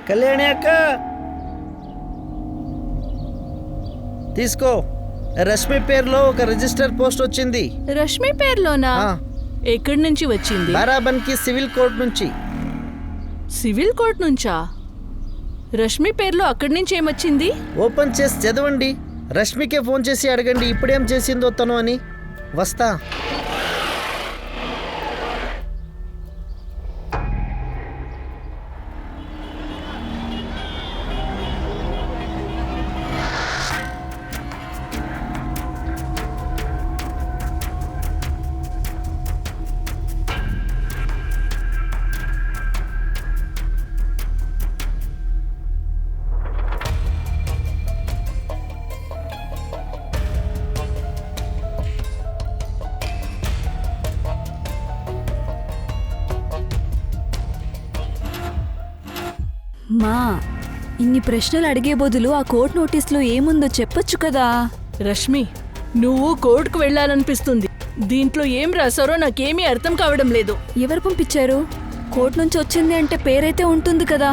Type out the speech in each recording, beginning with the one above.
కళ్యాణి అక్క తీసుకో. రష్మి పేరులో ఒక రిజిస్టర్ పోస్ట్ వచ్చింది. రష్మి పేరులోనా? ఎక్కడి నుంచి వచ్చింది? బారాబన్కి సివిల్ కోర్ట్ నుంచి. సివిల్ కోర్ట్ నుంచా? రష్మి పేరులో అక్కడి నుంచి ఏమొచ్చింది? ఓపెన్ చేసి చదవండి. రష్మికే ఫోన్ చేసి అడగండి ఇప్పుడేం చేసిందో తను అని. వస్తా. మా ఇన్ని ప్రశ్నలు అడిగే బదులు ఆ కోర్ట్ నోటీస్లో ఏముందో చెప్పొచ్చు కదా. రష్మి, నువ్వు కోర్టుకు వెళ్ళాలనిపిస్తుంది. దీంట్లో ఏం రాసారో నాకేమీ అర్థం కావడం లేదు. ఎవరు పంపించారు? కోర్ట్ నుంచి వచ్చింది అంటే పేరైతే ఉంటుంది కదా.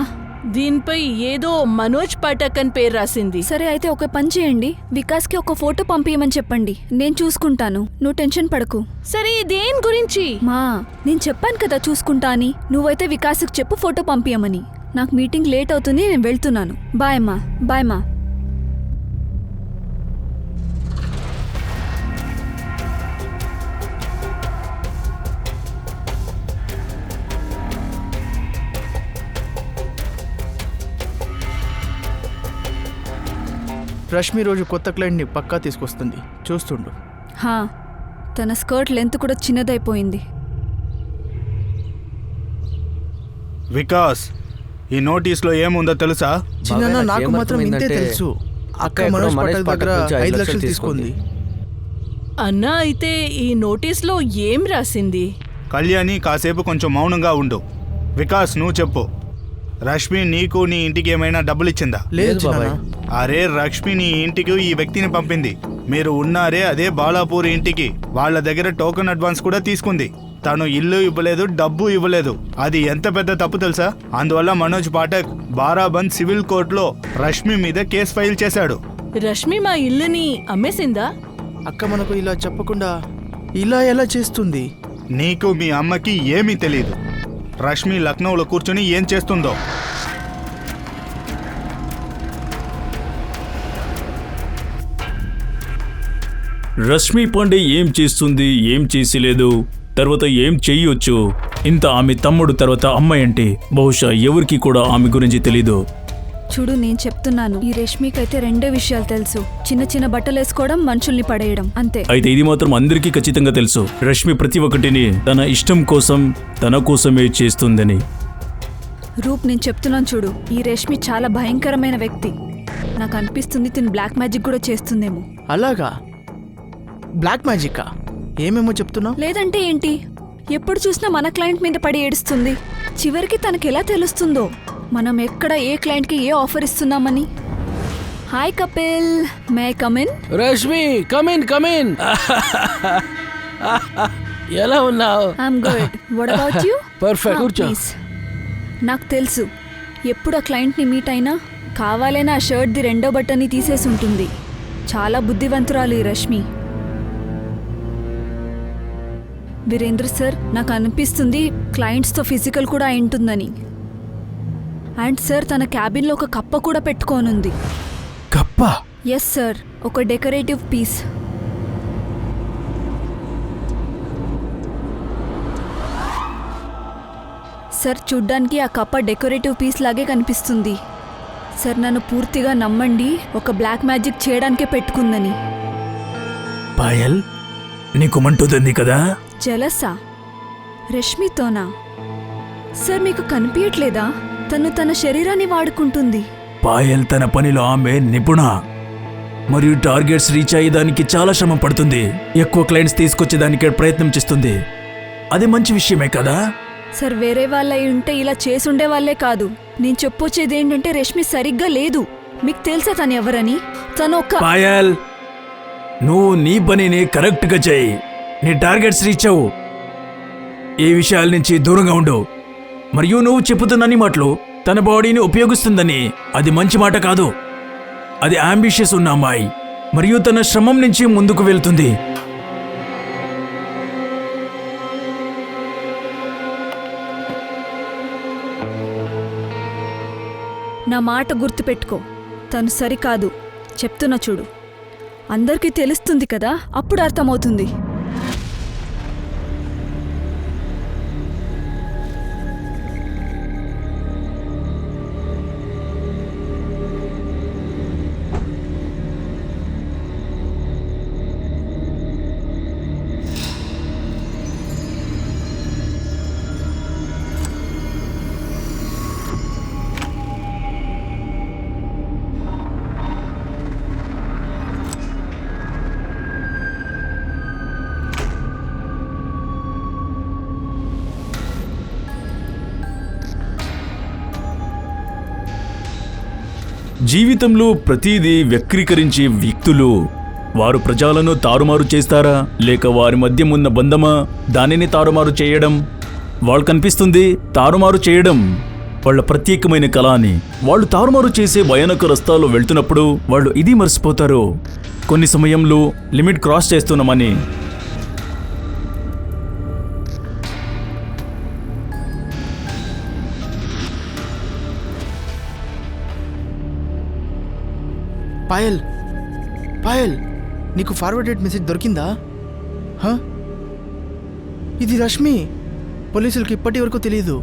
దీనిపై ఏదో మనోజ్ పాఠక్ అని పేరు రాసింది. సరే అయితే ఒక పని చేయండి, వికాస్కి ఒక ఫోటో పంపించమని చెప్పండి. నేను చూసుకుంటాను, నువ్వు టెన్షన్ పడకు. సరే దేని గురించి? మా నేను చెప్పాను కదా చూసుకుంటా అని. నువ్వైతే వికాస్కి చెప్పు ఫోటో పంపించమని. నాకు మీటింగ్ లేట్ అవుతుంది, నేను వెళ్తున్నాను. బాయ్ అమ్మా. బాయ్ మా. రష్మి రోజు కొత్త క్లయింట్ని పక్కా తీసుకొస్తుంది, చూస్తుండు. హా, తన స్కర్ట్ లెంత్ కూడా చిన్నదైపోయింది. వికాస్, ఈ నోటీస్లో ఏముందో తెలుసా? చిన్న నాకు మాత్రం ఇంతే తెలుసు. అక్క మనోజ్ పటేల్ దగ్గర 5 లక్షలు తీసుకుంది. అన్నా, అయితే ఈ నోటీస్లో ఏం రాసింది? కళ్యాణి, కాసేపు కొంచెం మౌనంగా ఉండు. వికాస్, నువ్వు చెప్పు. రష్మి నీకు నీ ఇంటికి ఏమైనా డబ్బులు ఇచ్చిందా? లేదు బాబాయ్. అరే, రష్మి నీ ఇంటికి ఈ వ్యక్తిని పంపింది. మీరు ఉన్నారే అదే బాలాపూర్ ఇంటికి. వాళ్ళ దగ్గర టోకెన్ అడ్వాన్స్ కూడా తీసుకుంది. తను ఇల్లు ఇవ్వలేదు, డబ్బు ఇవ్వలేదు. అది ఎంత పెద్ద తప్పు తెలుసా? అందువల్ల మనోజ్ పాఠక్ బారాబంద్ సివిల్ కోర్టులో రష్మి మీద కేసు ఫైల్ చేశాడు. రష్మి మా ఇల్లుని అమ్మేసిందా? అక్క మనకు ఇలా చెప్పకుండా ఇలా ఎలా చేస్తుంది? నీకు మీ అమ్మకి ఏమీ తెలియదు. రష్మి లక్నోలో కూర్చొని ఏం చేస్తుందో. రష్మి పాండే ఏం చేస్తుంది, ఏం చేసిలేదు, తర్వాత ఏం చెయ్యొచ్చు. ఇంత ఆమె తమ్ముడు తర్వాత అమ్మాయి అంటే బహుశా ఎవరికి కూడా ఆమె గురించి తెలీదు. చూడు, నేను చెప్తున్నాను, ఈ రష్మికైతే 2 విషయాలు తెలుసు. చిన్న చిన్న బట్టలు వేసుకోవడం, మనుషుల్ని పడేయడం, అంతే. అయితే ఇది మాత్రం అందరికీ ఖచ్చితంగా తెలుసు, రష్మి ప్రతి ఒక్కటిని తన ఇష్టం కోసం, తన కోసమే చేస్తుందని. రూప్, నేను చెప్తున్నాను చూడు, ఈ రష్మి చాలా భయంకరమైన వ్యక్తి. నాకు అనిపిస్తుంది తిను బ్లాక్ మ్యాజిక్ కూడా చేస్తుందేమో. అలాగా? బ్లాక్ మ్యాజిక్కా? ఏమేమో చెప్తున్నావు? లేదంటే ఏంటి, ఎప్పుడు చూసినా మన క్లయింట్ మీద పడి ఏడుస్తుంది. చివరికి తనకి ఎలా తెలుస్తుందో మనం ఎక్కడ ఏ క్లయింట్కి ఏ ఆఫర్ ఇస్తున్నామని. Hi Kapil, may come in? Rashmi, come in come in. ఎలా ఉన్నావు? I'm good. What about you? Perfect. కూర్చో. నాకు తెలుసు, ఎప్పుడు ఆ క్లయింట్ని మీట్ అయినా కావాలైనా ఆ షర్ట్ది 2వ బట్టన్ని తీసేసి ఉంటుంది. చాలా బుద్ధివంతురాలు ఈ రష్మి. వీరేంద్ర సార్, నాకు అనిపిస్తుంది క్లయింట్స్తో ఫిజికల్ కూడా అయి ఉంటుందని. అండ్ సార్, తన క్యాబిన్లో ఒక కప్ప కూడా పెట్టుకోనుంది. కప్ప? ఎస్ సార్, ఒక డెకరేటివ్ పీస్. సార్, చూడ్డానికి ఆ కప్ప డెకరేటివ్ పీస్ లాగే కనిపిస్తుంది. సార్, నన్ను పూర్తిగా నమ్మండి, ఒక బ్లాక్ మ్యాజిక్ చేయడానికే పెట్టుకుందని. పాయల్, నీకు మంటుంది కదా? జలసా? రష్మితోనా? సార్, మీకు కనిపించట్లేదా? తను తన శరీరాన్ని వాడుకుంటుంది. పాయల్ తన పనిలో ఆమె నిపుణ, మరియు టార్గెట్స్ రీచ్ అయ్యేదానికి చాలా శ్రమ పడుతుంది. ఎక్కువ క్లయింట్స్ తీసుకొచ్చేదానికి ప్రయత్నం చేస్తుంది. అది మంచి విషయమే కదా? సార్, వేరే వాళ్ళై ఉంటే ఇలా చేసుండే వాళ్ళే కాదు. నేను చెప్పొచ్చేది ఏంటంటే రష్మి సరిగ్గా లేదు. మీకు తెలుసా తను ఎవరని? తను ఒక... పాయల్, నువ్వు నీ పనిని కరెక్ట్గా చేయి. నీ టార్గెట్స్ రీచ్ అవ్వు. ఈ విషయాల నుంచి దూరంగా ఉండు. మరియు నువ్వు చెప్పుతున్న అన్ని మాటలు తన బాడీని ఉపయోగిస్తుందని అది మంచి మాట కాదు. అది అంబిషియస్ ఉన్న అమ్మాయి మరియు తన శ్రమం నుంచి ముందుకు వెళ్తుంది. నా మాట గుర్తుపెట్టుకో, తను సరికాదు. చెప్తున్నా చూడు, అందరికీ తెలుస్తుంది కదా, అప్పుడు అర్థమవుతుంది. జీవితంలో ప్రతిదీ వక్రీకరించే వ్యక్తులు వారు ప్రజలను తారుమారు చేస్తారా లేక వారి మధ్య ఉన్న బంధమా దానిని తారుమారు చేయడం? వాళ్ళు కనిపిస్తుంది తారుమారు చేయడం వాళ్ళ ప్రత్యేకమైన కళ అని. వాళ్ళు తారుమారు చేసే భయానక రస్తాల్లో వెళ్తున్నప్పుడు వాళ్ళు ఇది మర్చిపోతారు, కొన్ని సమయంలో లిమిట్ క్రాస్ చేస్తున్నామని. పాయల్, పాయల్, నీకు ఫార్వర్డెడ్ మెసేజ్ దొరికిందా? హా? ఇది రష్మి. పోలీసులకు ఇప్పటి వరకు తెలియదు.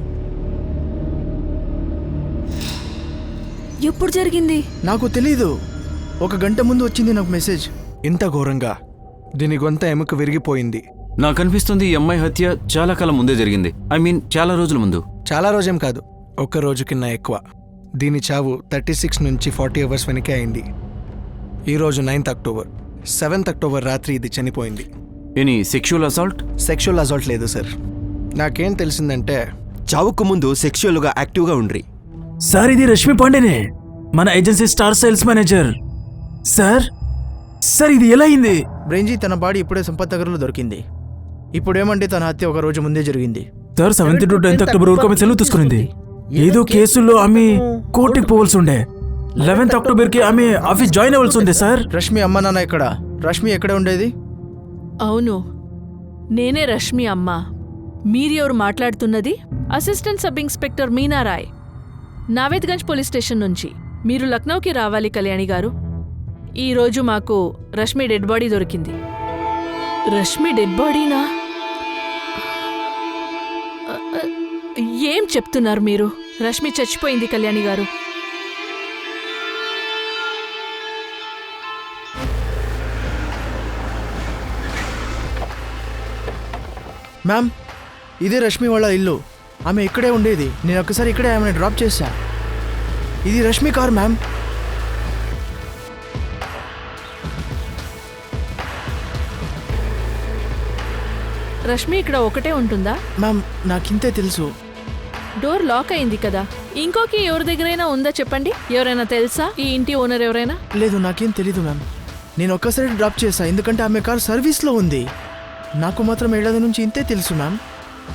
ఎప్పుడు జరిగింది? నాకు తెలీదు. 1 గంట ముందు వచ్చింది నాకు మెసేజ్. ఇంత ఘోరంగా దీని గొంత ఎముక విరిగిపోయింది. నాకు అనిపిస్తుంది ఈ అమ్మాయి హత్య చాలా కాలం ముందే జరిగింది. చాలా రోజుల ముందు. చాలా రోజేం కాదు, 1 రోజు కింద ఎక్కువ. దీని చావు 36 నుంచి 40 అవర్స్ వెనకే అయింది. ఈరోజు 9th అక్టోబర్, 7th అక్టోబర్ రాత్రి ఇది చనిపోయింది. Any sexual assault? Sexual assault లేదు సార్. నాకేం తెలిసిందంటే చావుకు ముందు సెక్షువల్గా యాక్టివ్గా ఉండ్రి. సార్ ఇది రష్మి పాండేనే, మన agency star sales manager. Sir sir ఇది ఎలా అయింది? బ్రెంజీ తన బాడీ ఇప్పుడే సంపత్ నగర్లో దొరికింది. ఇప్పుడేమంటే తన హత్య 1 రోజు ముందే జరిగింది. Sir 7th to 10th October వరకు ఆమె సెలవు తీసుకునింది. ఏదో కేసుల్లో ఆమె కోర్టుకి పోవాల్సి ఉండే. 11th అక్టోబర్కి ఆమె ఆఫీస్ జాయిన్ అవ్వాల్సి ఉంది సార్. రష్మి అమ్మ నాన్న ఎక్కడ? రష్మి ఎక్కడ ఉండేది? అవును, నేనే రష్మి అమ్మ. మీరెవరు మాట్లాడుతున్నది? Assistant sub inspector మీనారాయ్, నావేద్గంజ్ police station నుంచి. మీరు లక్నోకి రావాలి కళ్యాణి గారు. ఈరోజు మాకు రష్మి డెడ్ బాడీ దొరికింది. రష్మి డెడ్ బాడీనా? ఏం చెప్తున్నారు మీరు? రష్మి చచ్చిపోయింది కళ్యాణి గారు. మ్యామ్, ఇదే రష్మి వాళ్ళ ఇల్లు. ఆమె ఇక్కడే ఉండేది. నేను ఒక్కసారి ఇక్కడే ఆమెను డ్రాప్ చేశా. ఇది రష్మి కార్ మ్యామ్. రష్మి ఇక్కడ ఒకటే ఉంటుందా? మ్యామ్, నాకింతే తెలుసు. డోర్ లాక్ అయింది కదా. ఇంకోకి ఎవరి దగ్గరైనా ఉందా చెప్పండి. ఎవరైనా తెలుసా? ఈ ఇంటి ఓనర్ ఎవరైనా? లేదు, నాకేం తెలీదు మ్యామ్. నేను ఒక్కసారి డ్రాప్ చేశా, ఎందుకంటే ఆమె కార్ సర్వీస్లో ఉంది. నాకు మాత్రం 7 నుంచి ఇంతే తెలుసు మ్యామ్.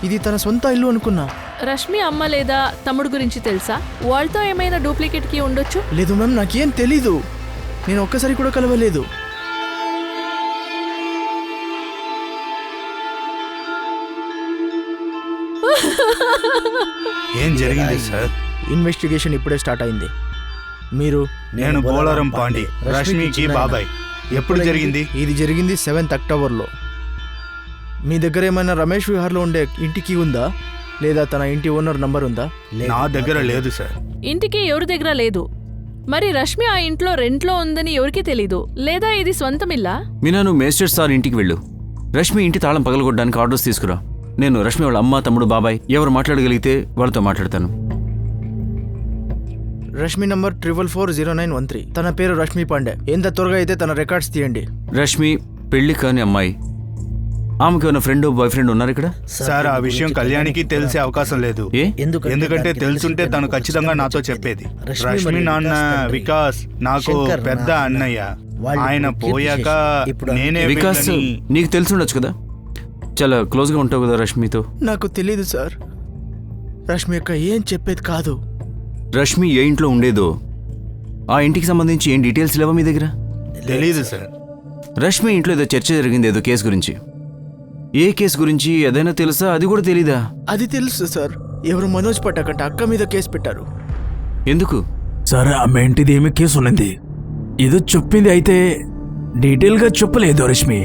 ఇది తన సొంత ఇల్లు అనుకున్నా. రష్మి అమ్మ లేదా తమ్ముడు గురించి తెలుసా? వాళ్ళతో ఏమైనా డూప్లికేట్ కి ఉండొచ్చు. లేదు మ్యామ్, నాకేం తెలీదు. నేను ఒక్కసారి కూడా కలవలేదు. ఏం జరిగింది సార్? ఇన్వెస్టిగేషన్ ఇప్పుడే స్టార్ట్ అయింది. మీరు? నేను బోలారం పాండి, రష్మికి బాబాయ్. ఎప్పుడు జరిగింది? ఇది జరిగింది 7th అక్టోబర్లో. మీ దగ్గర ఏమైనా రమేష్ విహార్లో ఉండే ఇంటికి ఉందా, లేదా తన ఇంటి ఓనర్ నంబర్ ఉందా? నా దగ్గర లేదు సార్. ఇంటికి ఎవరి దగ్గర లేదు. మరి రష్మి ఆ ఇంట్లో రెంట్లో ఉందని ఎవరికి తెలీదు. లేదా ఇది సొంతం ఇల్లా? మీనా, నువ్వు మేస్టర్ సార్ ఇంటికి వెళ్ళు. రష్మి ఇంటి తాళం పగలగొట్టడానికి ఆర్డర్స్ తీసుకురా. నేను రష్మి వాళ్ళ అమ్మ, తమ్ముడు, బాబాయ్ ఎవరు మాట్లాడగలిగితే వాళ్ళతో మాట్లాడతాను. రష్మి నంబర్ 44400913. తన పేరు రష్మి పాండే. ఎంత త్వరగా అయితే తన రికార్డ్స్ తీయండి. రష్మి పెళ్లి కాని అమ్మాయి. ఆమెకి ఏమైనా ఫ్రెండ్ బాయ్ ఫ్రెండ్ ఉన్నారు ఇక్కడ? సార్, ఆ విషయం కళ్యాణికి తెలిసే అవకాశం లేదు. ఏ? ఎందుకంటే తెలుసుంటే తను ఖచ్చితంగా నాతో చెప్పేది. రష్మి నాన్న వికాస్ నాకు పెద్ద అన్నయ్య. ఆయన పోయాక నేనే వికాస్ వీళ్ళని- నీకు తెలుసుండొచ్చు కదా, చాలా క్లోజ్గా ఉంటావు కదా రష్మితో. నాకు తెలీదు సార్. రష్మి యొక్క ఏం చెప్పేది కాదు. రష్మి ఏ ఇంట్లో ఉండేదో ఆ ఇంటికి సంబంధించి ఏం డీటెయిల్స్ లేవా మీ దగ్గర? తెలీదు సార్. రష్మి ఇంట్లో ఏదో చర్చ జరిగింది, ఏదో కేసు గురించి. ఏ కేసు గురించి ఏదైనా తెలుసా? అది కూడా తెలీదా? అది తెలుసు సార్. ఎవరు మనోజ్ పట్టకంట అక్క మీద కేసు పెట్టారు. ఎందుకు? సార్ ఆమె ఇంటిది ఏమి కేసు ఉన్నది, ఏదో చెప్పింది, అయితే డీటెయిల్గా చెప్పలేదు రష్మి.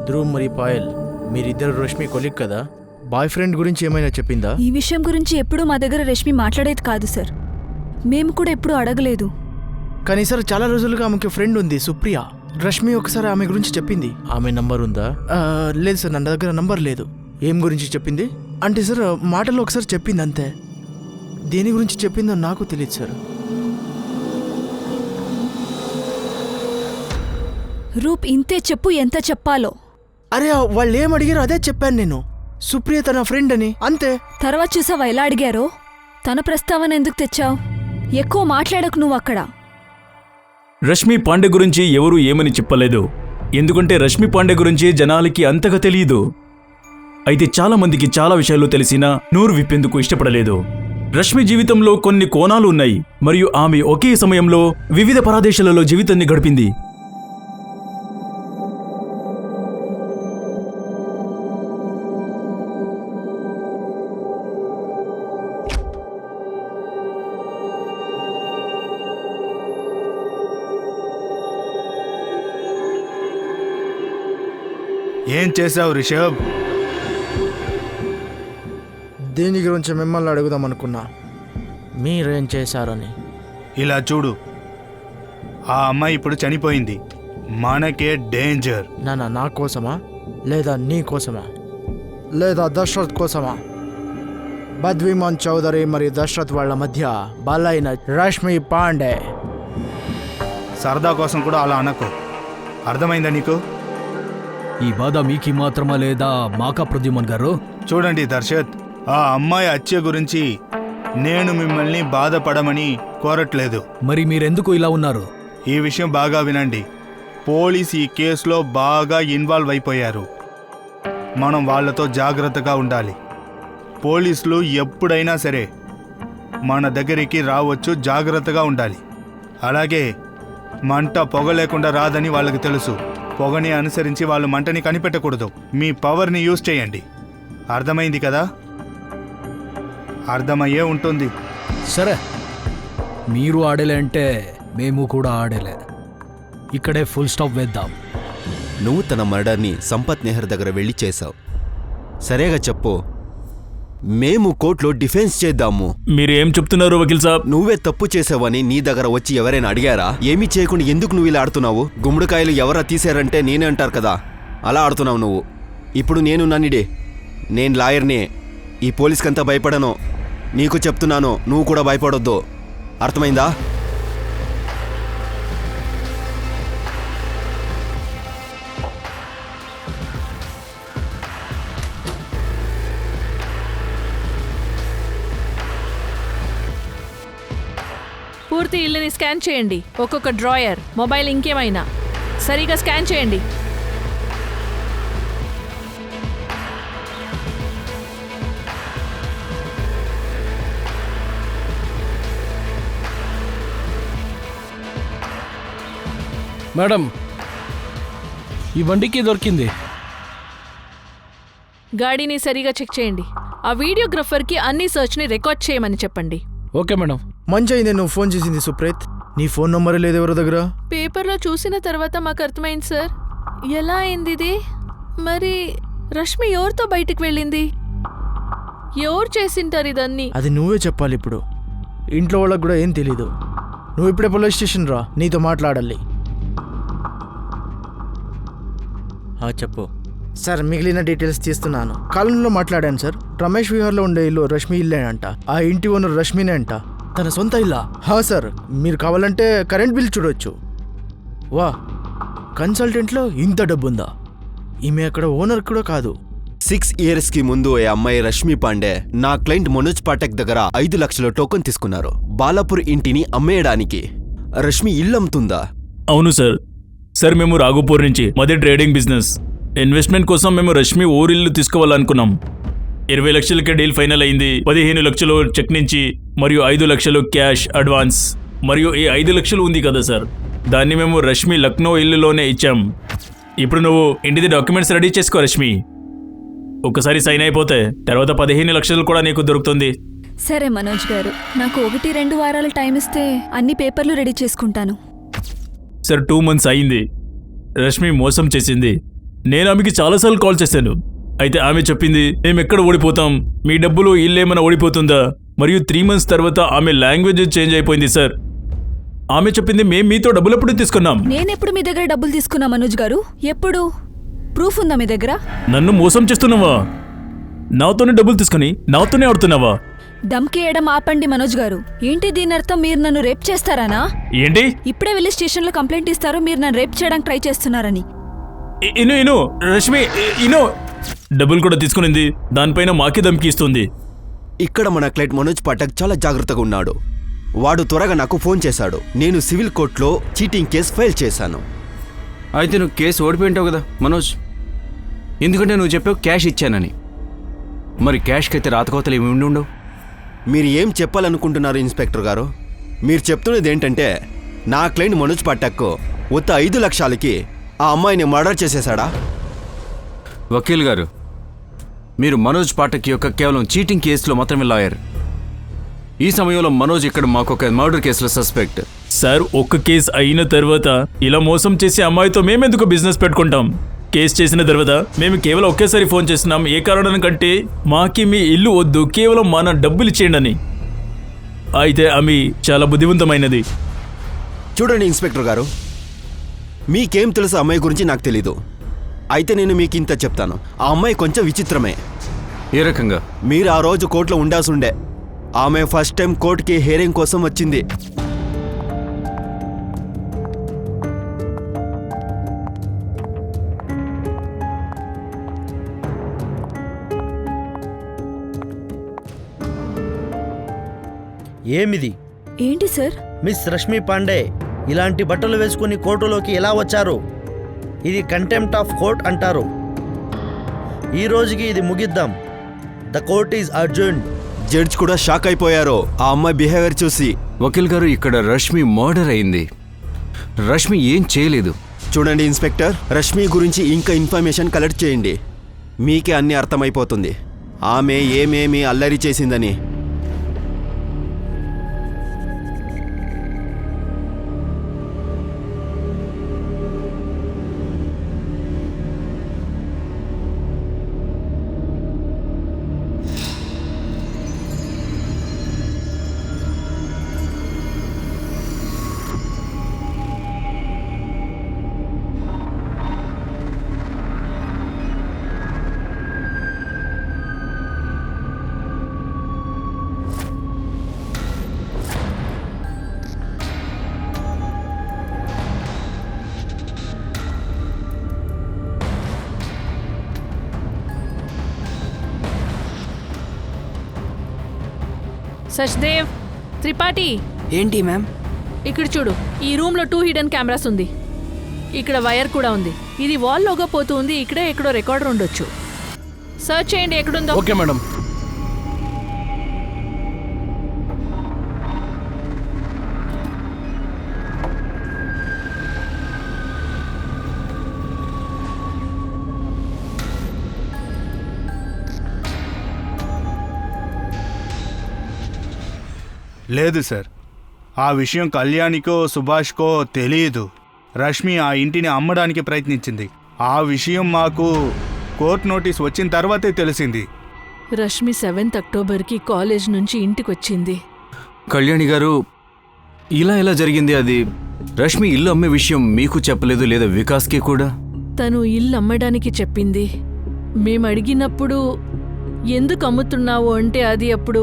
ధ్రువ్ మరి పాయల్ మీరిద్దరు రష్మి కొలిక్ కదా, బాయ్ ఫ్రెండ్ గురించి ఏమైనా చెప్పిందా? ఈ విషయం గురించి ఎప్పుడూ మా దగ్గర రష్మి మాట్లాడేది కాదు సార్. మేము కూడా ఎప్పుడూ అడగలేదు. కానీ సార్ చాలా రోజులుగా ఆమెకి ఫ్రెండ్ ఉంది సుప్రియ. రష్మి ఒకసారి ఆమె గురించి చెప్పింది. ఆమె నంబర్ ఉందా? లేదు సార్, నా దగ్గర నంబర్ లేదు. ఏం గురించి చెప్పింది అంటే సార్ మాటల్లో ఒకసారి చెప్పింది అంతే. దేని గురించి చెప్పిందో నాకు తెలియదు సార్. రూప్ ఇంతే చెప్పు, ఎంత చెప్పాలో. అరే వాళ్ళు ఏం అడిగారో అదే చెప్పాను నేను. సుప్రియ తన ఫ్రెండ్ అని అంతే. తర్వాత చూసావా ఎలా అడిగారో? తన ప్రస్తావన ఎందుకు తెచ్చావు? ఎక్కువ మాట్లాడకు నువ్వు అక్కడ. రష్మి పాండే గురించి ఎవరూ ఏమని చెప్పలేదు, ఎందుకంటే రష్మి పాండే గురించి జనాలకి అంతగా తెలియదు. అయితే చాలా మందికి చాలా విషయాలు తెలిసినా నోరు విప్పేందుకు ఇష్టపడలేదు. రష్మి జీవితంలో కొన్ని కోణాలు ఉన్నాయి, మరియు ఆమె ఒకే సమయంలో వివిధ ప్రదేశాలలో జీవితాన్ని గడిపింది. ఏం చేశావు రిషబ్? దేని గురించి మిమ్మల్ని అడుగుదాం అనుకున్నా, మీరేం చేశారని. ఇలా చూడు, ఆ అమ్మాయి ఇప్పుడు చనిపోయింది. మనకే డేంజర్. నా కోసమా లేదా నీ కోసమా లేదా దశరథ్ కోసమా? బద్విమాన్ చౌదరి మరియు దశరథ్ వాళ్ళ మధ్య బలైన రష్మి పాండే. సరదా కోసం కూడా అలా అనకు, అర్థమైందా నీకు? ఈ బాధ మీకు మాత్రమా లేదా మాకా ప్రద్యుమన్ గారు? చూడండి దర్శత్, ఆ అమ్మాయి హత్య గురించి నేను మిమ్మల్ని బాధపడమని కోరట్లేదు. మరి మీరెందుకు ఇలా ఉన్నారు? ఈ విషయం బాగా వినండి. పోలీస్ ఈ కేసులో బాగా ఇన్వాల్వ్ అయిపోయారు. మనం వాళ్ళతో జాగ్రత్తగా ఉండాలి. పోలీసులు ఎప్పుడైనా సరే మన దగ్గరికి రావచ్చు, జాగ్రత్తగా ఉండాలి. అలాగే మంట పొగ లేకుండా రాదని వాళ్ళకి తెలుసు. పొగని అనుసరించి వాళ్ళు మంటని కనిపెట్టకూడదు. మీ పవర్ని యూజ్ చేయండి. అర్థమైంది కదా? అర్థమయ్యే ఉంటుంది. సరే, మీరు ఆడలే అంటే మేము కూడా ఆడలే. ఇక్కడే ఫుల్ స్టాప్ వేద్దాం. నువ్వు తన మర్డర్ని సంపత్ నెహర్ దగ్గర వెళ్ళి చేశావు. సరేగా చెప్పు, మేము కోర్టులో డిఫెన్స్ చేద్దాము. మీరు ఏం చెప్తున్నారు వకీల్ సాబ్? నువ్వే తప్పు చేసావని నీ దగ్గర వచ్చి ఎవరైనా అడిగారా? ఏమీ చేయకుండా ఎందుకు నువ్వు ఇలా ఆడుతున్నావు? గుమ్మడికాయలు ఎవరా తీసారంటే నేనే అంటారు కదా, అలా ఆడుతున్నావు నువ్వు. ఇప్పుడు నేను నన్నిడే, నేను లాయర్ని. ఈ పోలీస్కంతా భయపడను. నీకు చెప్తున్నాను, నువ్వు కూడా భయపడొద్దు. అర్థమైందా? పూర్తి ఇల్లుని స్కాన్ చేయండి. ఒక్కొక్క డ్రాయర్, మొబైల్, ఇంకేమైనా సరిగా స్కాన్ చేయండి. మేడం, ఈ బండికి దొరికింది. గాడిని సరిగా చెక్ చేయండి. ఆ వీడియోగ్రఫర్కి అన్ని సర్చ్ని రికార్డ్ చేయమని చెప్పండి. Okay madam. మంచి అయింది నువ్వు ఫోన్ చేసింది సుప్రీత్. నీ ఫోన్ నంబరే లేదు ఎవరి దగ్గర. పేపర్లో చూసిన తర్వాత మాకు అర్థమైంది సార్. ఎలా అయింది ఇది? మరి రష్మి ఎవరితో బయటికి వెళ్ళింది? ఎవరు చేసింటారు ఇదన్నీ? అది నువ్వే చెప్పాలి ఇప్పుడు. ఇంట్లో వాళ్ళకి కూడా ఏం తెలీదు. నువ్వు ఇప్పుడే పోలీస్ స్టేషన్ రా, నీతో మాట్లాడాలి. చెప్పు సార్. మిగిలిన డీటెయిల్స్ తీస్తున్నాను. కాలంలో మాట్లాడాను సార్. రమేష్ విహార్లో ఉండే ఇల్లు రష్మి ఇల్లే అంట. ఆ ఇంటి ఓనర్ రష్మినే అంట. తన సొంత ఇల్లా? సార్, మీరు కావాలంటే కరెంట్ బిల్ చూడొచ్చు. వా, కన్సల్టెంట్లో ఇంత డబ్బుందా? ఈమె అక్కడ ఓనర్ కూడా కాదు. 6 years ముందు ఈ అమ్మాయి రష్మి పాండే నా క్లయింట్ మనోజ్ పాఠక్ దగ్గర 5 లక్షల టోకెన్ తీసుకున్నారు బాలాపూర్ ఇంటిని అమ్మేయడానికి. రష్మి ఇల్లు అమ్ముతుందా? అవును సార్, మేము రాఘోపూర్ నుంచి మాది ట్రేడింగ్ బిజినెస్. ఇన్వెస్ట్మెంట్ కోసం మేము రష్మి ఊరిల్లు తీసుకోవాలనుకున్నాం. 20 లక్షలకే డీల్ ఫైనల్ అయింది. 15 లక్షలు చెక్ నుంచి మరియు 5 లక్షలు క్యాష్ అడ్వాన్స్ మరియు ఈ 5 లక్షలు ఉంది కదా సార్, దాన్ని మేము రష్మి లక్నో ఇల్లులోనే ఇచ్చాం. ఇప్పుడు నువ్వు ఇంటిది డాక్యుమెంట్స్ రెడీ చేసుకో రష్మి. ఒకసారి సైన్ అయిపోతే తర్వాత 15 లక్షలు కూడా నీకు దొరుకుతుంది. సరే మనోజ్ గారు, నాకు 1-2 వారాలు టైం ఇస్తే అన్ని పేపర్లు రెడీ చేసుకుంటాను. సార్ 2 మంత్స్ అయింది. రష్మి మోసం చేసింది. నేను ఆమెకి చాలాసార్లు కాల్ చేశాను. అయితే ఆమె చెప్పింది మేము ఎక్కడ ఓడిపోతాం, మీ డబ్బులు ఇల్లేమైనా ఓడిపోతుందా. మరియు 3 మంత్స్ తర్వాత ఆమె లాంగ్వేజ్ చేంజ్ అయిపోయింది సార్. ఆమె చెప్పింది మేము మీతో డబ్బులు ఎప్పుడు తీసుకున్నాం. నేనెప్పుడు మీ దగ్గర డబ్బులు తీసుకున్నా మనోజ్ గారు? ఎప్పుడు? ప్రూఫ్ ఉందా మీ దగ్గర? నన్ను మోసం చేస్తున్నావా? నాతోనే డబ్బులు తీసుకుని నాతోనే ఆడుతున్నావా? దమ్కేయడం ఆపండి మనోజ్ గారు. ఏంటి దీని అర్థం? మీరు నన్ను రేప్ చేస్తారానా? ఏంటి? ఇప్పుడే వెళ్ళి స్టేషన్లో కంప్లైంట్ ఇస్తారు మీరు నన్ను రేప్ చేయడానికి ట్రై చేస్తున్నారని. ఇను రష్మి ఇను డబ్బులు కూడా తీసుకునింది, దానిపైన మాకి ధమ్కి ఇస్తుంది. ఇక్కడ మన క్లయింట్ మనోజ్ పాఠక్ చాలా జాగ్రత్తగా ఉన్నాడు. వాడు త్వరగా నాకు ఫోన్ చేశాడు. నేను సివిల్ కోర్టులో చీటింగ్ కేసు ఫైల్ చేశాను. అయితే నువ్వు కేసు ఓడిపోయింటావు కదా మనోజ్, ఎందుకంటే నువ్వు చెప్పావు క్యాష్ ఇచ్చానని. మరి క్యాష్కి అయితే రాతకోతలు ఏమి ఉండి ఉండవు. మీరు ఏం చెప్పాలనుకుంటున్నారు ఇన్స్పెక్టర్ గారు? మీరు చెప్తున్నది ఏంటంటే నా క్లయింట్ మనోజ్ పాఠక్ ఉత్త 5 లక్షలకి ఆ అమ్మాయిని మర్డర్ చేసేశాడా? వకీల్ గారు, మీరు మనోజ్ పాఠక్ యొక్క కేవలం చీటింగ్ కేసులో మాత్రమే లాయర్. ఈ సమయంలో మనోజ్ ఇక్కడ మాకు ఒక మర్డర్ కేసులో సస్పెక్ట్. సార్ ఒక్క కేసు అయిన తర్వాత ఇలా మోసం చేసే అమ్మాయితో మేమెందుకు బిజినెస్ పెట్టుకుంటాం? కేసు చేసిన తర్వాత మేము కేవలం ఒకేసారి ఫోన్ చేస్తున్నాం. ఏ కారణానికంటే మాకి మీ ఇల్లు వద్దు, కేవలం మన డబ్బులు ఇచ్చేయండి అని. అయితే ఆమె చాలా బుద్ధివంతమైనది. చూడండి ఇన్స్పెక్టర్ గారు, మీకేం తెలుసు అమ్మాయి గురించి నాకు తెలీదు. అయితే నేను మీకు ఇంత చెప్తాను, ఆ అమ్మాయి కొంచెం విచిత్రమే. ఏ రకంగా? మీరు ఆ రోజు కోర్టులో ఉండాల్సిండే. ఆమె ఫస్ట్ టైం కోర్టుకి హియరింగ్ కోసం వచ్చింది. ఏమిది? ఏంటి సార్? మిస్ రష్మి పాండే ఇలాంటి బట్టలు వేసుకుని కోర్టులోకి ఎలా వచ్చారు? ఇది కంటెంప్ట్ ఆఫ్ కోర్ట్ అంటారు. ఈ రోజుకి ఇది ముగిద్దాం. The court is urgent. Judge కూడా షాక్ అయిపోయారు ఆ అమ్మాయి బిహేవియర్ చూసి. వకీల్ గారు, ఇక్కడ రష్మి మర్డర్ అయింది. రష్మి ఏం చేయలేదు. చూడండి ఇన్స్పెక్టర్, రష్మి గురించి ఇంకా ఇన్ఫర్మేషన్ కలెక్ట్ చేయండి. మీకే అన్నీ అర్థమైపోతుంది ఆమె ఏమేమి అల్లరి చేసిందని. సచ్దేవ్, త్రిపాఠి, ఏంటి మ్యామ్? ఇక్కడ చూడు. ఈ రూమ్లో 2 హిడెన్ కెమెరాస్ ఉంది. ఇక్కడ వైర్ కూడా ఉంది. ఇది వాల్లోగా పోతూ ఉంది. ఇక్కడే ఎక్కడో రికార్డర్ ఉండొచ్చు. సర్చ్ చేయండి ఎక్కడుందో. Okay madam. లేదు సార్, ఆ విషయం కళ్యాణికో సుభాష్కో తెలియదు. రష్మి ఆ ఇంటిని అమ్మడానికి ప్రయత్నించింది. ఆ విషయం మాకు కోర్టు నోటీస్ వచ్చిన తర్వాతే తెలిసింది. రష్మి 7th అక్టోబర్కి కాలేజ్ నుంచి ఇంటికి వచ్చింది. కళ్యాణి గారు, ఇలా జరిగింది. అది రష్మి ఇల్లు అమ్మే విషయం మీకు చెప్పలేదు లేదా వికాస్కి కూడా? తను ఇల్లు అమ్మడానికి చెప్పింది. మేము అడిగినప్పుడు ఎందుకు అమ్ముతున్నావు అంటే అది అప్పుడు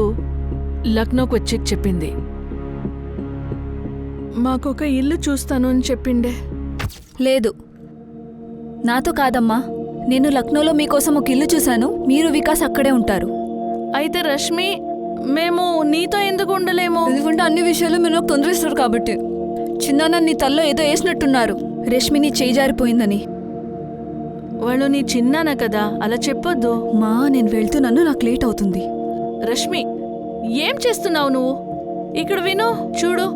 లక్నోకి వచ్చి చెప్పింది. మాకొక ఇల్లు చూస్తాను అని చెప్పిండే. లేదు, నాతో కాదమ్మా. నేను లక్నోలో మీకోసం ఒక ఇల్లు చూశాను. మీరు వికాస్ అక్కడే ఉంటారు. అయితే రష్మి, మేము నీతో ఎందుకు ఉండలేము? ఎందుకంటే అన్ని విషయాలు మీరు నాకు తొందరస్తారు కాబట్టి. చిన్న నీ తల్లో ఏదో వేసినట్టున్నారు. రష్మిని చేయి జారిపోయిందని. వాళ్ళు నీ చిన్నాన కదా, అలా చెప్పొద్దు. మా నేను వెళ్తున్నాను, నాకు లేట్ అవుతుంది. రష్మి, ఏం చేస్తున్నావు నువ్వు? ఇక్కడ విను, చూడు,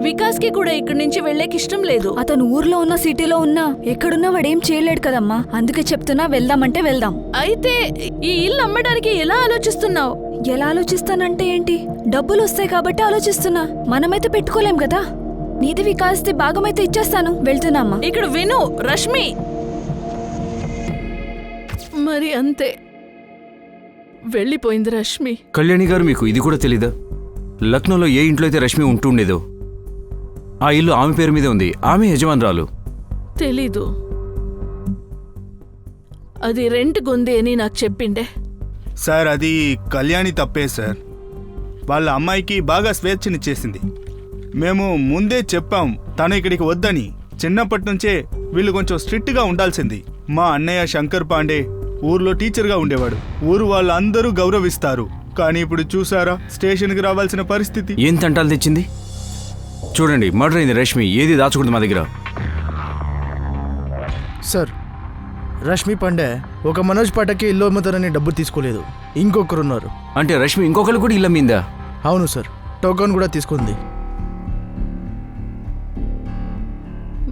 వికాస్కి కూడా ఇక్కడి నుంచి వెళ్ళేకి ఇష్టం లేదు. అతను ఊర్లో ఉన్న సిటీలో ఉన్నా ఎక్కడున్నా వాడేం చేయలేడు కదమ్మా. అందుకే చెప్తున్నా, వెళ్దామంటే వెళ్దాం. అయితే ఈ ఇల్లు అమ్మడానికి ఎలా ఆలోచిస్తున్నావు? ఎలా ఆలోచిస్తానంటే ఏంటి, డబ్బులు వస్తాయి కాబట్టి ఆలోచిస్తున్నా. మనమైతే పెట్టుకోలేం కదా. నీది వికాస్ది భాగమైతే ఇచ్చేస్తాను. వెళ్తున్నామ్మా. ఇక్కడ విను రష్మి, మరి అంతే, వెళ్ళిపోయింది రష్మి. కళ్యాణి గారు, మీకు ఇది కూడా తెలీదా? లక్నోలో ఏ ఇంట్లో అయితే రష్మి ఉంటుండేదో ఆ ఇల్లు ఆమె పేరు మీదే ఉంది. ఆమె యజమానురాలు. తెలీదు, అది రెంట్ గుంది అని నాకు చెప్పిండే. సార్, అది కళ్యాణి తప్పే సార్. వాళ్ళ అమ్మాయికి బాగా స్వేచ్ఛనిచ్చేసింది. మేము ముందే చెప్పాం తను ఇక్కడికి వద్దని. చిన్నప్పటి నుంచే వీళ్ళు కొంచెం స్ట్రిక్ట్గా ఉండాల్సింది. మా అన్నయ్య శంకర్ పాండే ఊర్లో టీచర్గా ఉండేవాడు. ఊరు వాళ్ళందరూ గౌరవిస్తారు. కానీ ఇప్పుడు చూసారా స్టేషన్కి రావాల్సిన పరిస్థితి. ఏం తంటాలు తెచ్చింది? చూడండి, మర్డర్ అయింది రష్మి. ఏది దాచకూడదు మా దగ్గర. సార్, రష్మి పాండే ఒక మనోజ్ పాఠక్కి ఇల్లు అమ్ముతారని డబ్బు తీసుకోలేదు. ఇంకొకరున్నారు. అంటే రష్మి ఇంకొకరు కూడా ఇల్లు అమ్మిందా? అవును సార్, టోకన్ కూడా తీసుకుంది.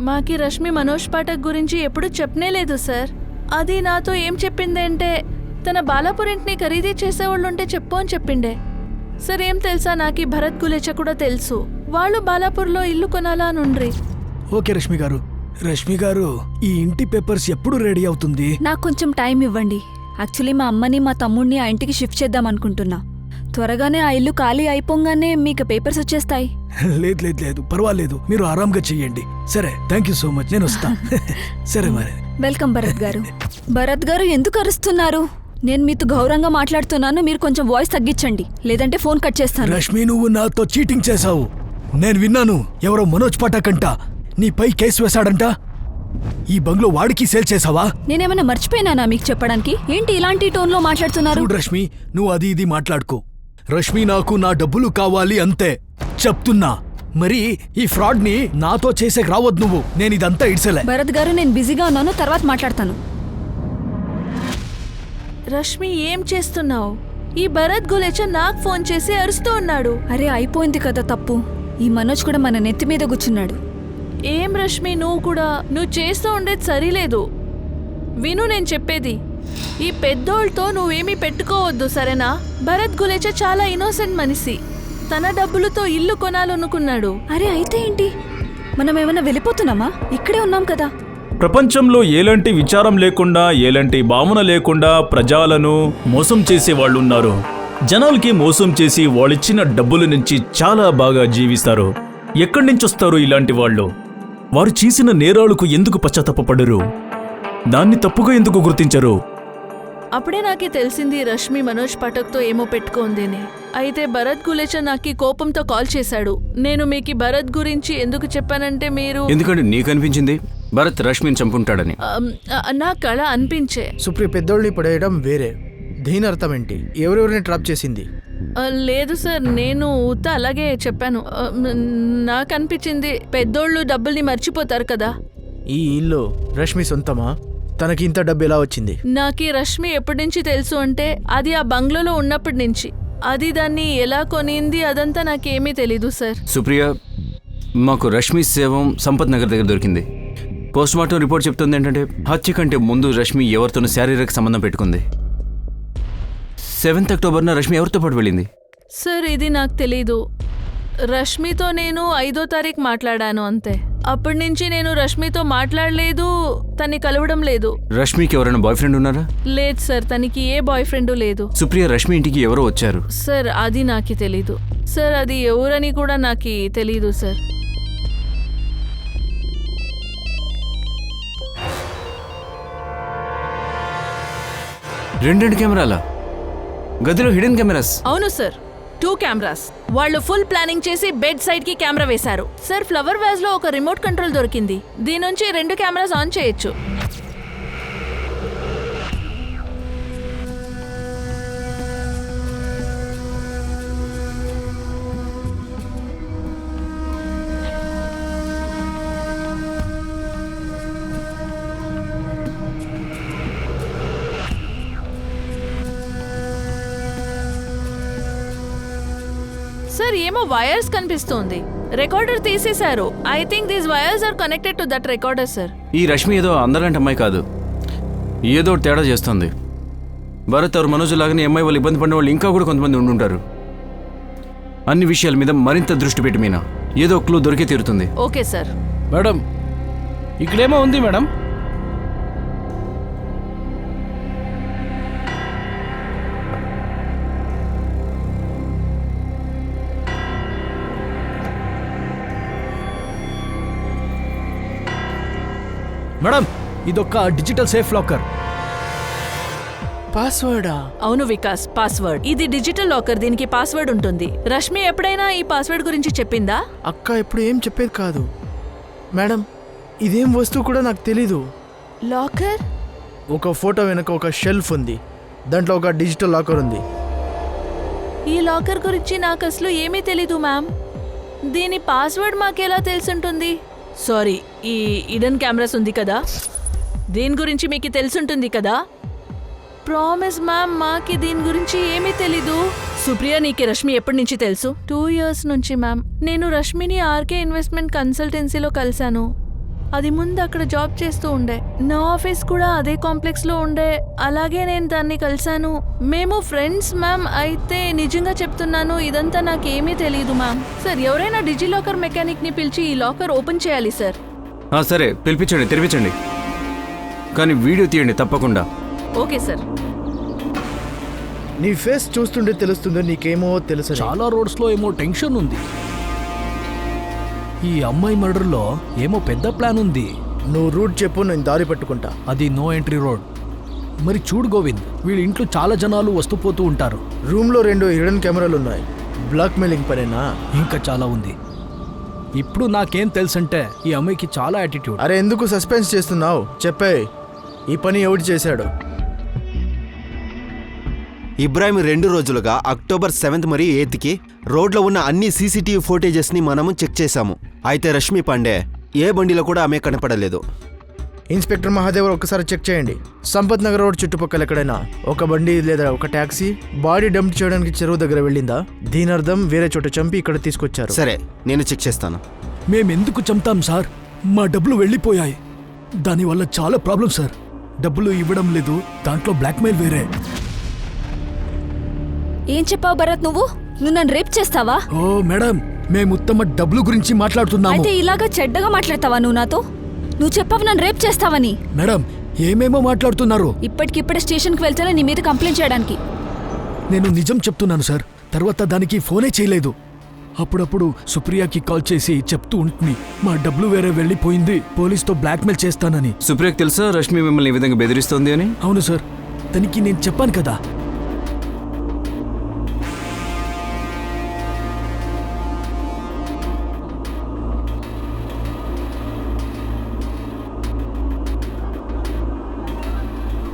మాకి రష్మి మనోజ్ పాఠక్ గురించి ఎప్పుడు చెప్పనే లేదు సార్. అది నాతో ఏం చెప్పిందంటే తన బాలాపూర్ ఇంటిని ఖరీదీ చేసేవాళ్ళుంటే చెప్పు అని చెప్పిండే. సార్, ఏం తెలుసా, నాకి భరత్ గులేచ కూడా తెలుసు. వాళ్ళు బాలాపూర్లో ఇల్లు కొనాలా నుండ్రి. ఓకే రష్మి గారు. రష్మి గారు, ఈ ఇంటి పేపర్స్ ఎప్పుడు రెడీ అవుతుంది? నాకు కొంచెం టైం ఇవ్వండి. యాక్చువల్లీ మా అమ్మని మా తమ్ముడిని ఆ ఇంటికి షిఫ్ట్ చేద్దాం అనుకుంటున్నా. త్వరగానే ఆ ఇల్లు ఖాళీ అయిపోగానే మీకు పేపర్స్ వచ్చేస్తాయి. లేదు లేదు లేదు, పర్వాలేదు, మీరు ఆరాంగా చెయ్యండి. సరే, థ్యాంక్ యూ సో మచ్, నేను వస్తా. సరే మరి. వెల్కమ్ భరత్ గారు. భరత్ గారు, ఎందుకు అరుస్తున్నారు? నేను మీతో గౌరవంగా మాట్లాడుతున్నాను. మీరు కొంచెం వాయిస్ తగ్గించండి, లేదంటే ఫోన్ కట్ చేస్తాను. రష్మి, నువ్వు నాతో చీటింగ్ చేశావు. నేను విన్నాను. ఎవరో మనోజ్ పాఠక్ అంట నీపై కేసు వేశాడంట. ఈ బంగ్లో వాడికి సేల్ చేసావా? నేనేమైనా మర్చిపోయినానా మీకు చెప్పడానికి? ఏంటి ఇలాంటి టోన్లో మాట్లాడుతున్నారు? చూడు రష్మి, నువ్వు అది ఇది మాట్లాడుకో. రష్మి, నాకు నా డబ్బులు కావాలి అంతే చెప్తున్నా. మరి ఈ ఫ్రాడ్ ని నాతో చేసేకి రావద్దు నువ్వు. నేను ఇదంతా ఇడ్సలే. భరత్ గారు, నేను బిజీగా ఉన్నాను, తర్వాత మాట్లాడతాను. రష్మి, ఏం చేస్తున్నావు? ఈ భరత్ గులేచ నాకు ఫోన్ చేసి అరుస్తూ ఉన్నాడు. అరే, అయిపోయింది కదా తప్పు. ఈ మనోజ్ కూడా మన నెత్తి మీద కూర్చున్నాడు. ఏం రష్మి, నువ్వు చేస్తూ ఉండేది సరిలేదు. విను నేను చెప్పేది. ఈ పెద్దోళ్ళతో నువ్వేమీ పెట్టుకోవద్దు, సరేనా? భరత్ గులేచ చాలా ఇన్నోసెంట్ మనిషి. తన డబ్బులతో ఇల్లు కొనాలనుకున్నాడు. అరే, అయితే ఏంటి? మనం ఏమైనా వెళ్ళిపోతున్నామా? ఇక్కడే ఉన్నాం కదా. ప్రపంచంలో ఎలాంటి విచారం లేకుండా, ఎలాంటి భావన లేకుండా ప్రజలను మోసం చేసే వాళ్ళు ఉన్నారు. జనాలకి మోసం చేసి వాళ్ళిచ్చిన డబ్బుల నుంచి చాలా బాగా జీవిస్తారు. ఎక్కడి నుంచి వస్తారు ఇలాంటి వాళ్ళు? వారు చేసిన నేరాలకు ఎందుకు పశ్చాత్తాపపడరు? దాన్ని తప్పుగా ఎందుకు గుర్తించరు? అప్పుడే నాకే తెలిసింది రష్మి మనోజ్ పాఠక్తో ఏమో పెట్టుకోంది అని. అయితే భరత్ గులేచ నాకి కోపంతో కాల్ చేశాడు. నేను మీకు భరత్ గురించి ఎందుకు చెప్పానంటే మీరు ఎందుకంటే నీకు అనిపించింది భరత్ రష్మిని చంపుంటాడని. నా కళ అనిపించే. సుప్రియ, పెద్దోళ్ళని పడేయడం వేరే. దీని అర్థం ఏంటి? ఎవరెవరిని ట్రాప్ చేసింది? లేదు సార్, నేను ఉత్త అలాగే చెప్పాను. నాకు అనిపించింది పెద్దోళ్ళు డబ్బుల్ని మర్చిపోతారు కదా. ఈ ఇల్లు రష్మి సొంతమా? తనకి ఇంత డబ్బు ఎలా వచ్చింది? నాకీ రష్మి ఎప్పటి నుంచి తెలుసు అంటే అది ఆ బంగ్లాలో ఉన్నప్పటి నుంచి. అది దాన్ని ఎలా కొనింది అదంతా నాకేమీ తెలీదు సార్. సుప్రియ, మాకు రష్మి శవం సంపత్ నగర్ దగ్గర దొరికింది. పోస్ట్మార్టం రిపోర్ట్ చెప్తుంది ఏంటంటే హత్య కంటే ముందు రష్మి ఎవరితోనూ శారీరక సంబంధం పెట్టుకుంది. 7th అక్టోబర్న రష్మి ఎవరితో పాటు వెళ్ళింది? సార్, ఇది నాకు తెలీదు. రష్మితో నేను 5వ తారీఖు మాట్లాడాను అంతే. అప్పటి నుంచి నేను రష్మితో మాట్లాడలేదు, తన్ని కలవడం లేదు. రష్మికి ఎవరైనా బాయ్ ఫ్రెండ్ ఉన్నారా? లేదు సార్, తనకి ఏ బాయ్ ఫ్రెండ్ లేదు. సుప్రియ, రష్మి ఇంటికి ఎవరో వచ్చారు. సార్, అది నాకు తెలీదు సార్. అది ఎవరని కూడా నాకు తెలీదు సార్. రెండు కెమెరాలా? గదిలో హిడెన్ కెమెరాస్? అవును సార్, 2 కెమెరాస్. వాళ్ళు ఫుల్ ప్లానింగ్ చేసి బెడ్ సైడ్ కి కెమెరా వేశారు సార్. ఫ్లవర్ వాజ్ లో ఒక రిమోట్ కంట్రోల్ దొరికింది. దీని నుంచి 2 కెమెరాస్ ఆన్ చేయొచ్చు. సార్ ఏమో వైర్స్ కనిపిస్తోంది. రికార్డర్ తీసేశారు. I think these wires are connected to that recorder sir. ఈ రష్మి ఏదో అందరంటే అమ్మాయి కాదు, ఏదో తేడా చేస్తుంది. భరత్ ఎవరు మనోజ్ లాగానే అమ్మాయి వాళ్ళు ఇబ్బంది పడిన వాళ్ళు ఇంకా కూడా కొంతమంది ఉండుంటారు. అన్ని విషయాల మీద మరింత దృష్టి పెట్టి మీనా ఏదో క్లూ దొరికే తీరుతుంది. Okay sir. మేడం ఇక్కడేమో ఉంది మేడం. మేడం ఇదొక డిజిటల్ సేఫ్ లాకర్. పాస్వర్డా? అవును వికాస్, పాస్వర్డ్. ఇది డిజిటల్ లాకర్, దీనికి పాస్వర్డ్ ఉంటుంది. రష్మి ఎప్పుడైనా ఈ పాస్వర్డ్ గురించి చెప్పిందా? అక్క ఎప్పుడు ఏం చెప్పేది కాదు మేడం. ఇదేం వస్తువు కూడా నాకు తెలీదు. లాకర్? ఒక ఫోటో వెనక ఒక షెల్ఫ్ ఉంది, దాంట్లో ఒక డిజిటల్ లాకర్ ఉంది. ఈ లాకర్ గురించి నాకు అసలు ఏమీ తెలీదు మ్యామ్. దీని పాస్వర్డ్ మాకెలా తెలుసుంటుంది? సారీ, ఈ ఇడెన్ కెమెరాస్ ఉంది కదా, దీని గురించి మీకు తెలుసుంటుంది కదా. ప్రామిస్ మ్యామ్, మాకి దీని గురించి ఏమీ తెలీదు. సుప్రియ, నీకు రష్మి ఎప్పటి నుంచి తెలుసు? 2 years నుంచి మ్యామ్. నేను రష్మిని ఆర్కే ఇన్వెస్ట్మెంట్ కన్సల్టెన్సీలో కలిశాను. అది ముందు అక్కడ జాబ్ చేస్తూ ఉండే. నా ఆఫీస్ కూడా అదే కాంప్లెక్స్లో ఉండే. అలాగే నేను దాన్ని కలిశాను. మేము ఫ్రెండ్స్ మ్యామ్. అయితే నిజంగా చెప్తున్నాను, ఇదంతా నాకేమీ తెలీదు మ్యామ్. సార్, ఎవరైనా డిజి లాకర్ మెకానిక్ని పిలిచి ఈ లాకర్ ఓపెన్ చేయాలి సార్. సరే, పిలిపించండి, తెరిపించండి. కానీ వీడియో తీయండి తప్పకుండా. Okay sir. నీ ఫేస్ చూస్తుంటే తెలుస్తుందో నీకేమో తెలుసు. చాలా రోడ్స్లో ఏమో టెన్షన్ ఉంది. ఈ అమ్మాయి మర్డర్లో ఏమో పెద్ద ప్లాన్ ఉంది. నువ్వు రూట్ చెప్పు, నేను దారి పట్టుకుంటా. అది నో ఎంట్రీ రోడ్. మరి చూడు గోవింద్, వీళ్ళ ఇంట్లో చాలా జనాలు వస్తూ పోతూ ఉంటారు. రూమ్లో 2 హిడెన్ కెమెరాలు ఉన్నాయి. బ్లాక్ మెయిలింగ్ పనేనా? ఇంకా చాలా ఉంది. ఇప్పుడు నాకేం తెలుసంటే ఈ అమ్మాయికి చాలా యాటిట్యూడ్. అరే, ఎందుకు సస్పెన్స్ చేస్తున్నావు? చెప్పే, ఈ పని ఎవడు చేశాడు? ఇబ్రాహిం 2 రోజులుగా అక్టోబర్ 7th మరియు 8th రోడ్లో ఉన్న అన్ని సీసీటీవీ ఫోటేజెస్ని మనము చెక్ చేశాము. అయితే రష్మి పాండే ఏ బండిలో కూడా ఆమె కనపడలేదు. ఇన్స్పెక్టర్ మహాదేవ్, ఒకసారి చెక్ చేయండి. సంపత్ నగర్ రోడ్ చుట్టుపక్కల ఎక్కడైనా ఒక బండి లేదా ఒక ట్యాక్సీ బాడీ డంప్ చేయడానికి చెరువు దగ్గర వెళ్ళిందా? దీని అర్థం వేరే చోట చంపి ఇక్కడ తీసుకొచ్చారు. సరే, నేను చెక్ చేస్తాను. మేమెందుకు చంపుతాం సార్? మా డబ్బులు వెళ్ళిపోయాయి. దానివల్ల చాలా ప్రాబ్లం సార్. డబ్బులు ఇవ్వడం లేదు, దాంట్లో బ్లాక్మెయిల్ వేరే. ఏం చెప్పావు భరత్? నువ్వు నన్ను రేప్ చేస్తావా? ఓ మేడం, మేము ఉత్తమ డబ్బులు గురించి మాట్లాడుతున్నాము. అయితే ఇలాగా చెడ్డగా మాట్లాడతావా నువ్వు నాతో? నువ్వు చెప్పావు నన్ను రేప్ చేస్తావని. మేడం, ఏమేమో మాట్లాడుతున్నారు. ఇప్పటికిప్పుడే స్టేషన్కి వెళ్తేనే నీ మీద కంప్లైంట్ చేయడానికి. నేను నిజం చెప్తున్నాను సార్. తర్వాత దానికి ఫోనే చేయలేదు. అప్పుడప్పుడు సుప్రియాకి కాల్ చేసి చెప్తూ ఉంటుంది, మా డబ్బులు వేరే వెళ్ళిపోయింది, పోలీస్తో బ్లాక్మెయిల్ చేస్తానని. సుప్రియకు తెలుసా రష్మి మిమ్మల్ని ఈ విధంగా బెదిరిస్తోంది అని? అవును సార్, తనకి నేను చెప్పాను కదా.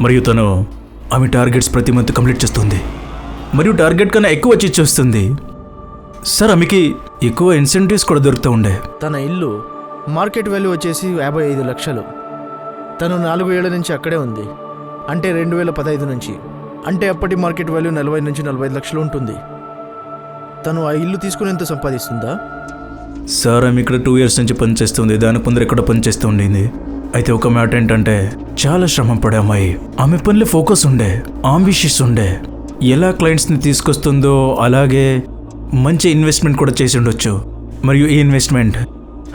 మరియు తను ఆమె టార్గెట్స్ ప్రతి మంత్ కంప్లీట్ చేస్తుంది, మరియు టార్గెట్ కన్నా ఎక్కువ వచ్చి ఇచ్చేస్తుంది. సార్, ఆమెకి ఎక్కువ ఇన్సెంటివ్స్ కూడా దొరుకుతూ ఉండే. తన ఇల్లు మార్కెట్ వాల్యూ వచ్చేసి 55 లక్షలు. తను 4 ఏళ్ల నుంచి అక్కడే ఉంది, అంటే 2015 నుంచి. అంటే అప్పటి మార్కెట్ వాల్యూ 40 నుంచి 45 లక్షలు ఉంటుంది. తను ఆ ఇల్లు తీసుకుని ఎంత సంపాదిస్తుందా? సార్, ఆమె ఇక్కడ 2 years నుంచి పనిచేస్తుంది. దానికి ముందర ఎక్కడ పనిచేస్తూ ఉండింది. అయితే ఒక మ్యాటర్ ఏంటంటే, చాలా శ్రమ పడే అమ్మాయి. ఆమె పనిలో ఫోకస్ ఉండే, ఆంబిషియస్ ఉండే. ఎలా క్లయింట్స్ని తీసుకొస్తుందో అలాగే మంచి ఇన్వెస్ట్మెంట్ కూడా చేసి ఉండొచ్చు. మరియు ఈ ఇన్వెస్ట్మెంట్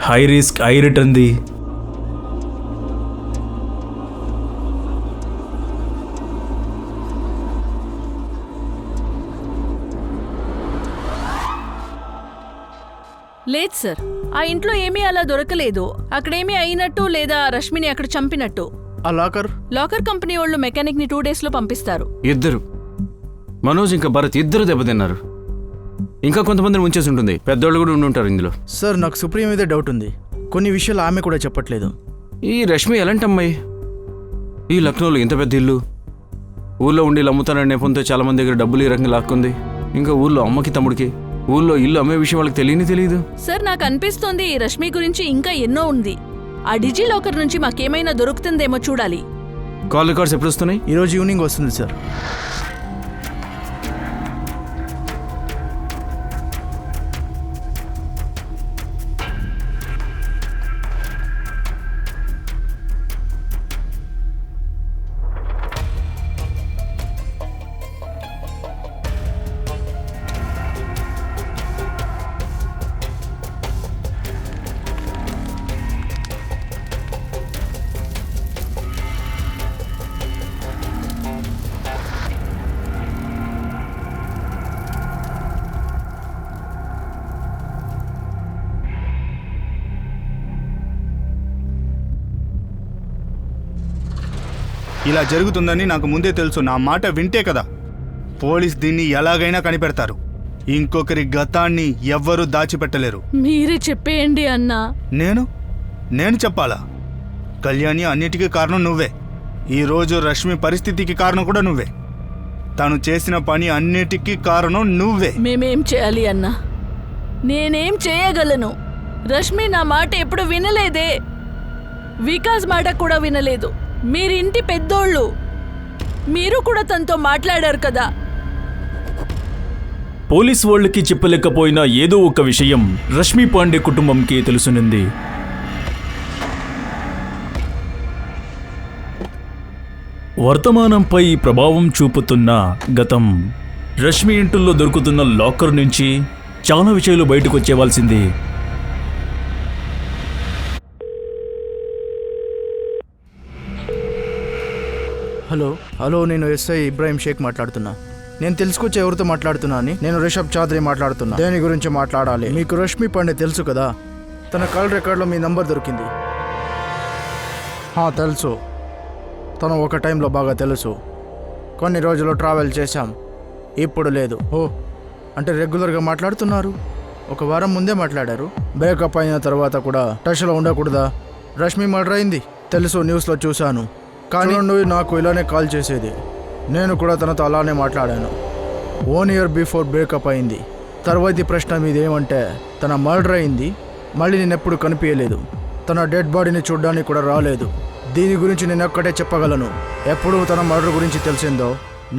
హై రిస్క్ హై రిటర్న్ది. లేదు సార్, ఆ ఇంట్లో ఏమీ అలా దొరకలేదు. అక్కడేమీ అయినట్టు లేదా రష్మిని అక్కడ చంపినట్టు. ఆ లాకర్ కంపెనీ వాళ్ళు మెకానిక్ ని 2 days లో పంపిస్తారు. ఇద్దరు, మనోజ్ ఇంకా భరత్ ఇద్దరు దెబ్బతిన్నారు. ఇంకా కొంతమందిని ఉంచేసి ఉంటుంది. పెద్దోళ్ళు కూడా ఉండుంటారు ఇందులో. సార్, నాకు సుప్రియ మీద డౌట్ ఉంది. కొన్ని విషయాలు ఆమె కూడా చెప్పట్లేదు. ఈ రష్మి ఎలాంటి అమ్మాయి? ఈ లక్నోలో ఇంత పెద్ద ఇల్లు, ఊళ్ళో ఉండి అమ్ముతానని నెపంతో చాలా మంది దగ్గర డబ్బులు ఈ రకంగా లాక్కుంది. ఇంకా ఊళ్ళో అమ్మకి తమ్ముడికి ఊళ్ళో ఇల్లు అమ్మే విషయం వాళ్ళకి తెలియదు. సార్, నాకు అనిపిస్తోంది ఈ రష్మి గురించి ఇంకా ఎన్నో ఉంది. ఆ డిజి లాకర్ నుంచి మాకేమైనా దొరుకుతుందేమో చూడాలి. కాల్ రికార్డ్స్ ఎప్పుడు వస్తున్నాయి? ఈరోజు ఈవినింగ్ వస్తుంది సార్. ఇలా జరుగుతుందని నాకు ముందే తెలుసు. నా మాట వింటే కదా. పోలీస్ దీన్ని ఎలాగైనా కనిపెడతారు. ఇంకొకరి గతాన్ని ఎవ్వరూ దాచిపెట్టలేరు. మీరే చెప్పేయండి అన్నా. నేను చెప్పాలా? కళ్యాణి, అన్నిటికీ కారణం నువ్వే. ఈరోజు రష్మి పరిస్థితికి కారణం కూడా నువ్వే. తను చేసిన పని అన్నిటికీ కారణం నువ్వే. మేమేం చేయాలి అన్నా? నేనేం చేయగలను? రష్మి నా మాట ఎప్పుడు వినలేదే. వికాస్ మాట కూడా వినలేదు. మీరింటి పెద్దోళ్ళు, మీరు కూడా తనతో మాట్లాడారు కదా. పోలీస్ వాళ్ళకి చెప్పలేకపోయినా ఏదో ఒక విషయం రష్మి పాండే కుటుంబంకి తెలుసునింది. వర్తమానంపై ప్రభావం చూపుతున్న గతం. రష్మి ఇంటిలో దొరుకుతున్న లాకర్ నుంచి చాలా విషయాలు బయటకు వచ్చేవాల్సింది. హలో, నేను ఎస్ఐ ఇబ్రాహిం షేక్ మాట్లాడుతున్నా. నేను తెలుసుకొచ్చి ఎవరితో మాట్లాడుతున్నా అని. నేను రిషబ్ చౌదరి మాట్లాడుతున్నా. దేని గురించి మాట్లాడాలి? మీకు రష్మి పాండే తెలుసు కదా. తన కాల్ రికార్డులో మీ నంబర్ దొరికింది. తెలుసు. తను ఒక టైంలో బాగా తెలుసు. కొన్ని రోజులు ట్రావెల్ చేశాం, ఇప్పుడు లేదు. అంటే రెగ్యులర్గా మాట్లాడుతున్నారు? ఒక వారం ముందే మాట్లాడారు. బ్రేకప్ అయిన తర్వాత కూడా టచ్లో ఉండకూడదా? రష్మి మర్డర్ అయింది తెలుసు, న్యూస్లో చూశాను. కానీ నువ్వు నాకు ఇలానే కాల్ చేసేది. నేను కూడా తనతో అలానే మాట్లాడాను. 1 year బిఫోర్ బ్రేకప్ అయింది. తర్వాతి ప్రశ్న మీదేమంటే, తన మర్డర్ అయింది, మళ్ళీ నేను ఎప్పుడు కనిపించలేదు. తన డెడ్ బాడీని చూడడానికి కూడా రాలేదు. దీని గురించి నేను ఒక్కటే చెప్పగలను, ఎప్పుడు తన మర్డర్ గురించి తెలిసిందో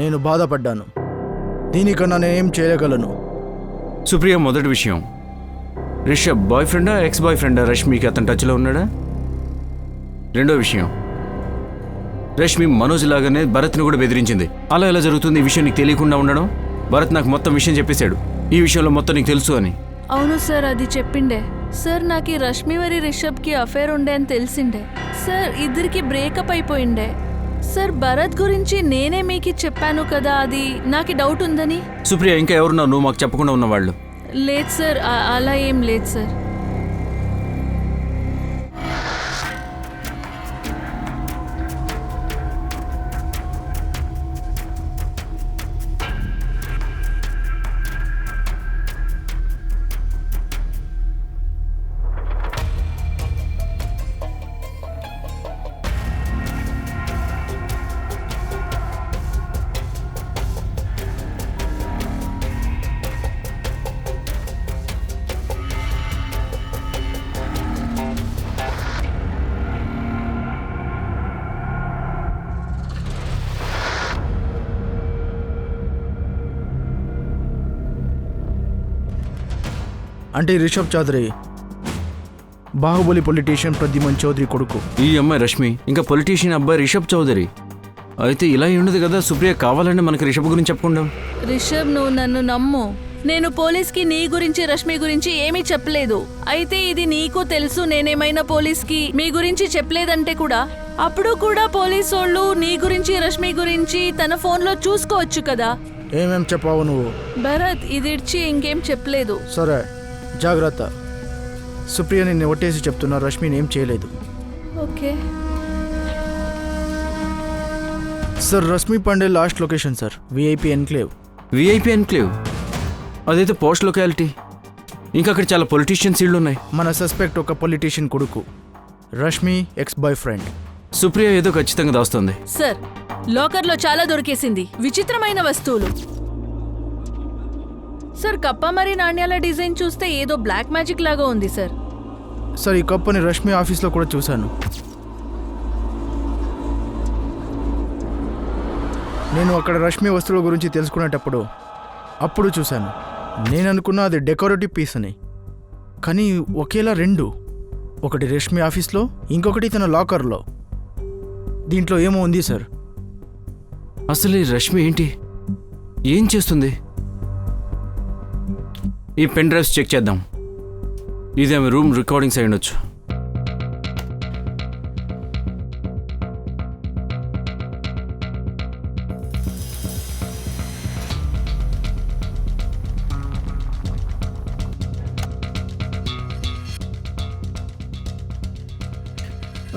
నేను బాధపడ్డాను. దీనికన్నా నేనేం చేయగలను? సుప్రియ, మొదటి విషయం, రిషబ్ బాయ్ ఫ్రెండా ఎక్స్ బాయ్ ఫ్రెండా? రష్మికి అతను టచ్లో ఉన్నాడా? రెండో విషయం, రష్మి మనోజ్ లాగానే భరత్ని కూడా బెదిరించింది. అలా ఎలా జరుగుతుంది? ఈ విషయం నీకు తెలియకుండా ఉండడం? భరత్ నాకు మొత్తం విషయం చెప్పేశాడు, ఈ విషయంలో మొత్తం నీకు తెలుసు అని. అవును సార్, అది చెప్పిండే సార్. నాకు ఈ రష్మి మరి రిషబ్కి అఫేర్ ఉండే అని తెలిసిండే సార్. ఇద్దరికి బ్రేకప్ అయిపోయిండే సార్. భరత్ గురించి నేనే మీకు చెప్పాను కదా, అది నాకు డౌట్ ఉందని. సుప్రియ, ఇంకా ఎవరున్నావు నువ్వు మాకు చెప్పకుండా ఉన్నవాళ్ళు? లేదు సార్, అలా ఏం లేదు సార్. అంటే రిషబ్ చౌదరి బాహుబలి పొలిటీషియన్ ప్రద్యుమన్ చౌదరి కొడుకు. ఈ అమ్మాయి రష్మి, ఇంకా పొలిటీషియన్ అబ్బాయి రిషబ్ చౌదరి. అయితే ఇలా ఉండదు కదా, సుప్రియ కావాలంటే మనకి రిషబ్ గురించి చెప్పకుండా. రిషబ్, నువ్వు నన్ను నమ్ము. నేను పోలీస్కి నీ గురించి రష్మి గురించి ఏమీ చెప్పలేదు. అయితే ఇది నీకు తెలుసు, నేనేమైనా పోలీస్కి మీ గురించి చెప్పలేదంటే కూడా అప్పుడు కూడా పోలీసు వాళ్ళు నీ గురించి రష్మి గురించి తన ఫోన్లో చూసుకోవచ్చు కదా. ఏమేం చెప్పావు నువ్వు? భరత్, ఇది ఇడ్చి ఇంకేం చెప్పలేదు. సరే, జాగ్రత్త. సుప్రియ నిన్ను ఒట్టేసి చెప్తున్నా, రష్మిని ఏం చేయలేదు. Okay sir. Rashmi Pandey last location sir, VIP enclave. VIP enclave? అదైతే పోస్ట్ లొకాలిటీ. ఇంకా అక్కడ చాలా పొలిటీషియన్స్ ఇళ్ళు ఉన్నాయి. మన సస్పెక్ట్ ఒక పొలిటీషియన్ కొడుకు, Rashmi X boy friend. Supriya ఏదో ఖచ్చితంగా దాస్తుంది. సార్, లాకర్లో చాలా దొరికేసింది, విచిత్రమైన వస్తువులు. సార్, కప్ప మరి నాణ్యాల డిజైన్ చూస్తే ఏదో బ్లాక్ మ్యాజిక్ లాగా ఉంది సార్. సార్, ఈ కప్పని రష్మి ఆఫీస్లో కూడా చూశాను. నేను అక్కడ రష్మి వస్తువుల గురించి తెలుసుకునేటప్పుడు అప్పుడు చూశాను. నేను అనుకున్నా అది డెకరేటివ్ పీస్ అని, కానీ ఒకేలా రెండు. ఒకటి రష్మి ఆఫీస్లో, ఇంకొకటి తన లాకర్లో. దీంట్లో ఏమో ఉంది సార్. అసలు ఈ రష్మి ఏంటి, ఏం చేస్తుంది? ఈ పెన్ డ్రైవ్స్ చెక్ చేద్దాం. ఇది ఆమె రూమ్ రికార్డింగ్స్ అయి ఉండొచ్చు.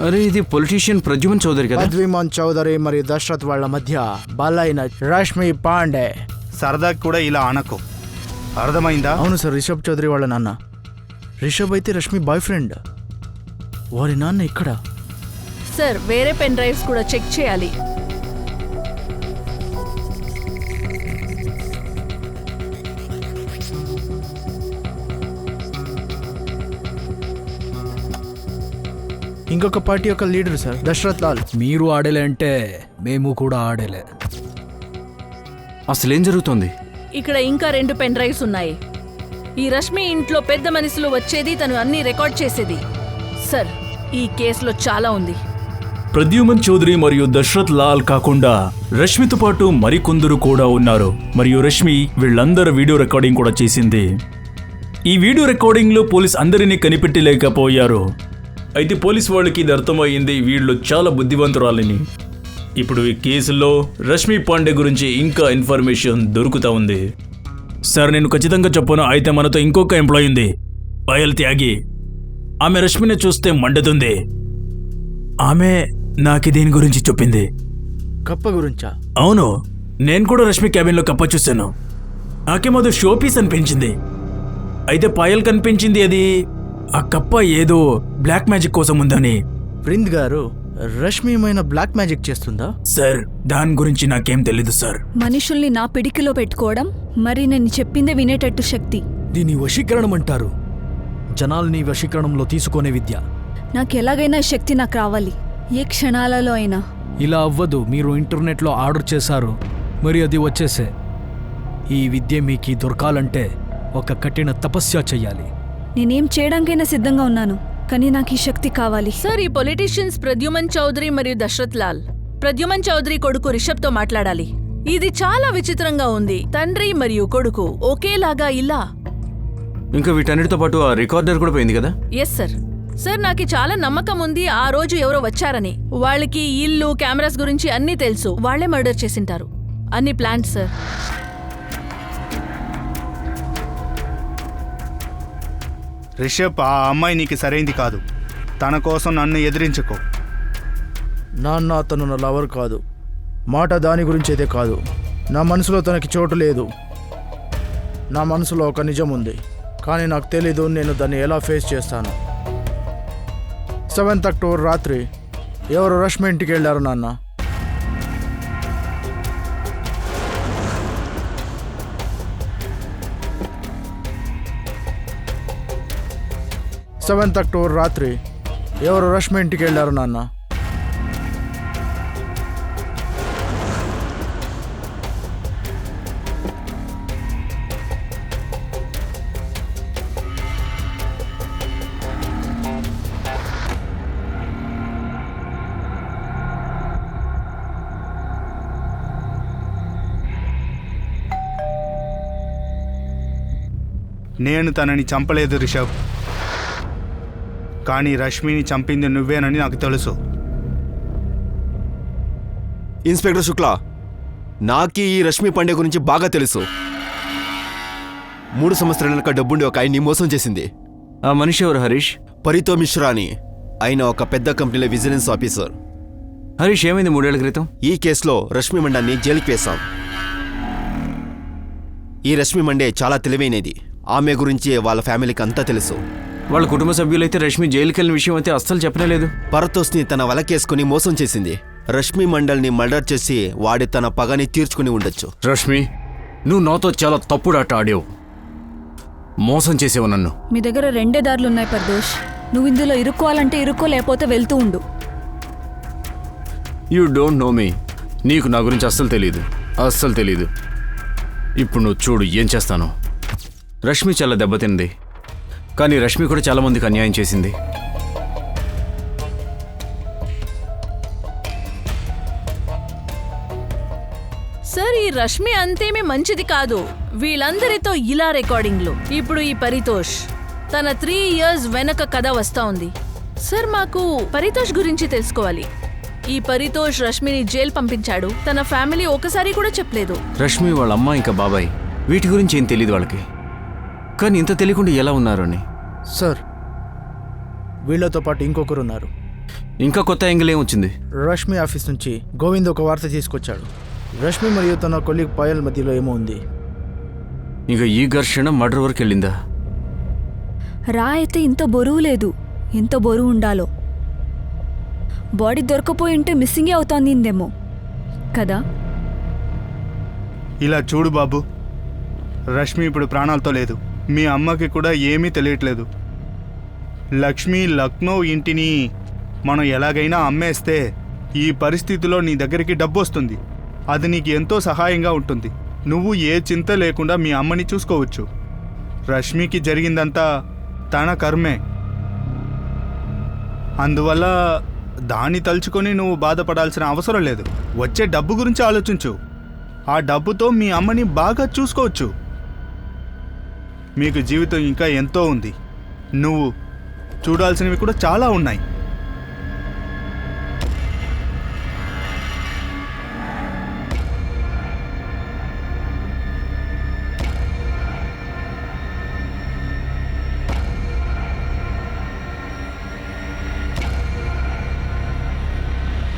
అరే ఇది పొలిటీషియన్ ప్రద్యుమన్ చౌదరి కదా? పద్విమాన్ చౌదరి మరియు దశరథ్ వాళ్ళ మధ్య బలైన రష్మి పాండే. సరదాకి కూడా ఇలా అనకు, అర్థమైందా? అవును సార్, రిషబ్ చౌదరి వాళ్ళ నాన్న. రిషబ్ అయితే రష్మి బాయ్ ఫ్రెండ్. వారి నాన్న ఇక్కడ. సార్ వేరే పెన్ డ్రైవ్స్ కూడా చెక్ చేయాలి. ఇంకొక పార్టీ యొక్క లీడర్ సార్, దశరథ్ లాల్. మీరు ఆడేలే అంటే మేము కూడా ఆడేలే. అసలేం జరుగుతోంది? ఇక్కడ ఇంకా 2 పెన్ డ్రైవ్స్ ఉన్నాయి. ఈ రష్మి ఇంట్లో పెద్ద మనుషులు వచ్చేది, తను అన్ని రికార్డ్ చేసేది. సార్ ఈ కేసులో చాలా ఉంది. ప్రద్యుమన్ చౌదరి మరియు దశరథ్ లాల్ కాకుండా రష్మితో పాటు మరికొందరు కూడా ఉన్నారు. మరియు రష్మి వీళ్ళందరి వీడియో రికార్డింగ్ కూడా చేసింది. ఈ వీడియో రికార్డింగ్లో పోలీస్ అందరినీ కనిపెట్టలేకపోయారు. అయితే పోలీస్ వాళ్ళకి ఇది అర్థమైంది, వీళ్ళు చాలా బుద్ధివంతురాలని. ఇప్పుడు ఈ కేసులో రష్మి పాండే గురించి ఇంకా ఇన్ఫర్మేషన్ దొరుకుతా ఉంది. సార్ నేను ఖచ్చితంగా చెప్పను. అయితే మనతో ఇంకొక ఎంప్లాయ్ ఉంది, పాయల్ త్యాగి. ఆమె రష్మిని చూస్తే మండుతుంది. ఆమె నాకు దీని గురించి చెప్పింది. కప్ప గురించా? అవును, నేను కూడా రష్మి క్యాబిన్లో కప్ప చూశాను. నాకేమో అది షో పీస్ అనిపించింది. అయితే పాయల్ కనిపించింది అది ఆ కప్ప ఏదో బ్లాక్ మ్యాజిక్ కోసం ఉందని. ప్రింద్ గారు, రష్మి ఏమైనా బ్లాక్ మ్యాజిక్ చేస్తుందా? సార్ దాని గురించి నాకేం తెలీదు సార్. మనుషుల్ని నా పిడికిలో పెట్టుకోవడం, మరి నేను చెప్పిందే వినేటట్టు శక్తి. దీని వశీకరణం అంటారు. జనాల్ని వశీకరణంలో తీసుకునే విద్య. నాకు ఎలాగైనా ఈ శక్తి నాకు రావాలి, ఏ క్షణాలలో అయినా. ఇలా అవ్వదు. మీరు ఇంటర్నెట్లో ఆర్డర్ చేశారు, మరి అది వచ్చేసే. ఈ విద్య మీకు దొరకాలంటే ఒక కఠిన తపస్య చెయ్యాలి. నేనేం చేయడానికైనా సిద్ధంగా ఉన్నాను, కానీ నాకు ఈ శక్తి కావాలి. సార్ ఈ పొలిటీషియన్స్ ప్రద్యుమన్ చౌదరి మరియు దశరథ్ లాల్. ప్రద్యుమన్ చౌదరి కొడుకు రిషబ్తో మాట్లాడాలి. ఇది చాలా విచిత్రంగా ఉంది. తండ్రి మరియు కొడుకు ఒకేలాగా ఇలా. ఇంకా వీటన్నిటితో పాటు ఆ రికార్డర్ కూడా పోయింది కదా? Yes sir. సార్ నాకు చాలా నమ్మకం ఉంది ఆ రోజు ఎవరో వచ్చారని. వాళ్ళకి ఇల్లు, కెమెరాస్ గురించి అన్నీ తెలుసు. వాళ్లే మర్డర్ చేసింటారు. అన్ని ప్లాంట్ సార్. రిషబ్, ఆ అమ్మాయి నీకు సరైంది కాదు. తన కోసం నన్ను ఎదిరించుకో. నాన్న అతను నా లవర్ కాదు. మాట దాని గురించి అయితే కాదు. నా మనసులో తనకి చోటు లేదు. నా మనసులో ఒక నిజం ఉంది, కానీ నాకు తెలీదు నేను దాన్ని ఎలా ఫేస్ చేస్తాను. 7th అక్టోబర్ రాత్రి ఎవరు రష్మి ఇంటికి వెళ్ళారు నాన్న. అక్టోబర్ రాత్రి ఎవరు రష్మి ఇంటికి వెళ్ళారు నాన్న. నేను తనని చంపలేదు రిషబ్, కానీ రష్మిని చంపింది నువ్వేనని నాకు తెలుసు. ఇన్స్పెక్టర్ శుక్లా, నాకి ఈ రష్మి పాండే గురించి బాగా తెలుసు. 3 సంవత్సరాల వెనక డబ్బుండి ఒక ఆయన్ని మోసం చేసింది. ఆ మనిషి ఎవరు హరీష్? పరితో మిశ్రా అని. ఆయన ఒక పెద్ద కంపెనీలో విజిలెన్స్ ఆఫీసర్. హరీష్ ఏమైంది 3 ఏళ్ల క్రితం? ఈ కేసులో రష్మి మండాన్ని జైలుకి వేశాం. ఈ రష్మి మండే చాలా తెలివైనది. ఆమె గురించి వాళ్ళ ఫ్యామిలీకి అంతా తెలుసు. వాళ్ళ కుటుంబ సభ్యులైతే రష్మి జైలుకి వెళ్ళిన విషయం అయితే అస్సలు చెప్పలేదు. పరతోస్ని తన వలకేసుకుని మోసం చేసింది. రష్మి మండల్ని మర్డర్ చేసి వాడి తన పగని తీర్చుకుని ఉండొచ్చు. రష్మి, నువ్వు నాతో చాలా తప్పుడు ఆట ఆడావు. మోసం చేసేవు నన్ను. మీ దగ్గర 2 దారులున్నాయి పర్దోష్. నువ్వు ఇందులో ఇరుక్కోవాలంటే ఇరుక్కో, లేకపోతే వెళ్తూ ఉండు. యూ డోంట్ నో మీ. నీకు నా గురించి అస్సలు తెలీదు, అస్సలు తెలీదు. ఇప్పుడు నువ్వు చూడు ఏం చేస్తాను. రష్మి చాలా దెబ్బతింది, కానీ రష్మి కూడా చాలా మందికి అన్యాయం చేసింది. సార్ ఈ రష్మి అంతేమీ మంచిది కాదు. వీళ్ళందరితో ఇలా రికార్డింగ్లు. ఇప్పుడు ఈ పరితోష్, తన 3 years వెనక కథ వస్తా ఉంది. సార్ మాకు పరితోష్ గురించి తెలుసుకోవాలి. ఈ పరితోష్ రష్మిని జైలు పంపించాడు. తన ఫ్యామిలీ ఒకసారి కూడా చెప్పలేదు. రష్మి వాళ్ళ అమ్మ ఇంకా బాబాయ్ వీటి గురించి ఏం తెలియదు వాళ్ళకి. కానీ ఇంత తెలియకుండా ఎలా ఉన్నారు అని. సార్, వీళ్ళతో పాటు ఇంకొకరు ఉన్నారు. ఇంకా కొత్త యాంగిల్ ఏం వచ్చింది? రష్మి ఆఫీస్ నుంచి గోవింద్ ఒక వార్త తీసుకొచ్చాడు. రష్మి మరియు తన కొలీగ్ పాయల్ మధ్యలో ఏమో ఉంది. ఇక ఈ ఘర్షణ మర్డర్ వరకు వెళ్ళిందా? రా అయితే ఇంత బరువు లేదు. ఎంత బరువు ఉండాలో. బాడీ దొరకపోయి ఉంటే మిస్సింగే అవుతోందేమో కదా. ఇలా చూడు బాబు, రష్మి ఇప్పుడు ప్రాణాలతో లేదు. మీ అమ్మకి కూడా ఏమీ తెలియట్లేదు. లక్ష్మి లక్నో ఇంటిని మనం ఎలాగైనా అమ్మేస్తే ఈ పరిస్థితిలో నీ దగ్గరికి డబ్బు వస్తుంది. అది నీకు ఎంతో సహాయంగా ఉంటుంది. నువ్వు ఏ చింత లేకుండా మీ అమ్మని చూసుకోవచ్చు. రష్మికి జరిగిందంతా తన కర్మే. అందువల్ల దాన్ని తలుచుకొని నువ్వు బాధపడాల్సిన అవసరం లేదు. వచ్చే డబ్బు గురించి ఆలోచించు. ఆ డబ్బుతో మీ అమ్మని బాగా చూసుకోవచ్చు. మీకు జీవితం ఇంకా ఎంతో ఉంది. నువ్వు చూడాల్సినవి కూడా చాలా ఉన్నాయి.